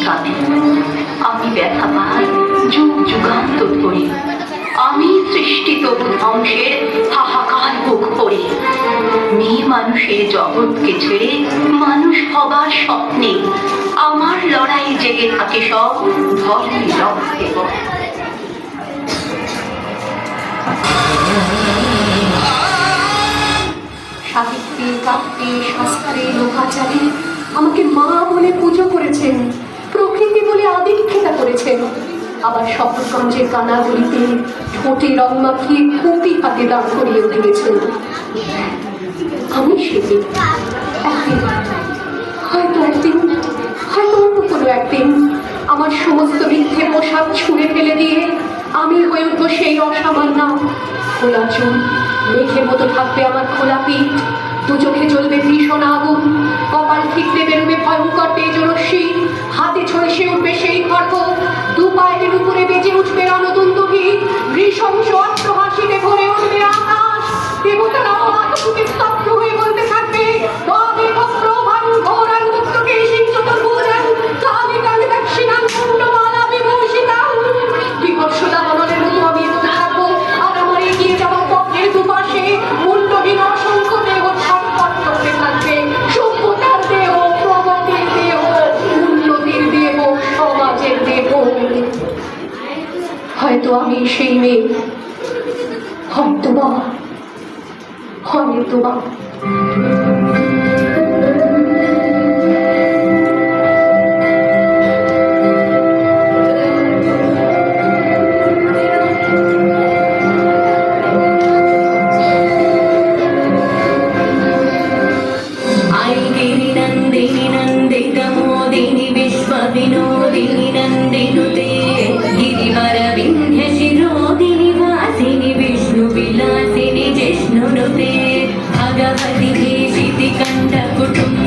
কাঁদে, আমি ব্যথা পাই যুগ যুগান্তর ধরে, আমি সৃষ্টি তবু ধ্বংসের হাহাকার বুক ভরে। মেয়ে মানুষের জগৎকে ছেড়ে মানুষ হবার স্বপ্নে আমার লড়াই জেগে থাকে সব ধর্মী রক্তে। সাহিত্যে, কাব্যে, শাস্ত্রে, লোকাচারে আমাকে মা বলে পুজো করেছেন, প্রকৃতি বলে আদিক্ষেতা করেছেন। আবার শপথগঞ্জের কানাগুলিতে ঠোঁটে রং মাখিয়ে কপি হাতে দাঁড় করিয়ে দিয়েছেন। আমি সেদিন একদিন, হয়তো অন্য কোনো একদিন আমার সমস্ত মিথ্যে পোশাক ছুঁড়ে ফেলে দিয়ে আমি হয়ে উঠবো সেই অসামান্য। খোলা চুল, মেঘের মতো থাকবে আমার খোলা পিঠ, দু চোখে জ্বলবে ভীষণ আগুন, কপাল ঠিকতে বেরোবে ভয়ঙ্কর তেজরশ্মি, হাতে ছড়ে উঠবে সেই খড়গ, দু পায়ের উপরে বেজে উঠবে রণদুন্দুভি, নৃশংস অট্টহাসিতে ভরে উঠবে আকাশ। দেবতারা আতঙ্কে স্তব্ধ হয়ে বলতে থাকবে, তবে বস্ত্রবান ঘোরান মুক্তকে সিংচতুর্ভুজান কালে কালে দক্ষিণান কুণ্ডমালা বিভূষিতাং। বিভৎসতা মননের মতো আমি এগোতে থাকবো, আর আমার এগিয়ে যাওয়ার পথের দুপাশে মুন্ডহীন অসংখ্য দেহ ছটফট করতে থাকবে। সভ্যতার দেহ, প্রগতির দেহ, উন্নতির দেহ, সমাজের দেহ। হয়তো আমি সেই মেয়ে, হয়তোবা। नन्दिनी नन्दितमोदिनी विश्वविनोदिनी नन्दिनुते गिरिवरविन्ध्यशिरोदिनि वासिनि विष्णुविलासिनि जिष्णुनुते भगवति देशिति कण्ठकुटुम्ब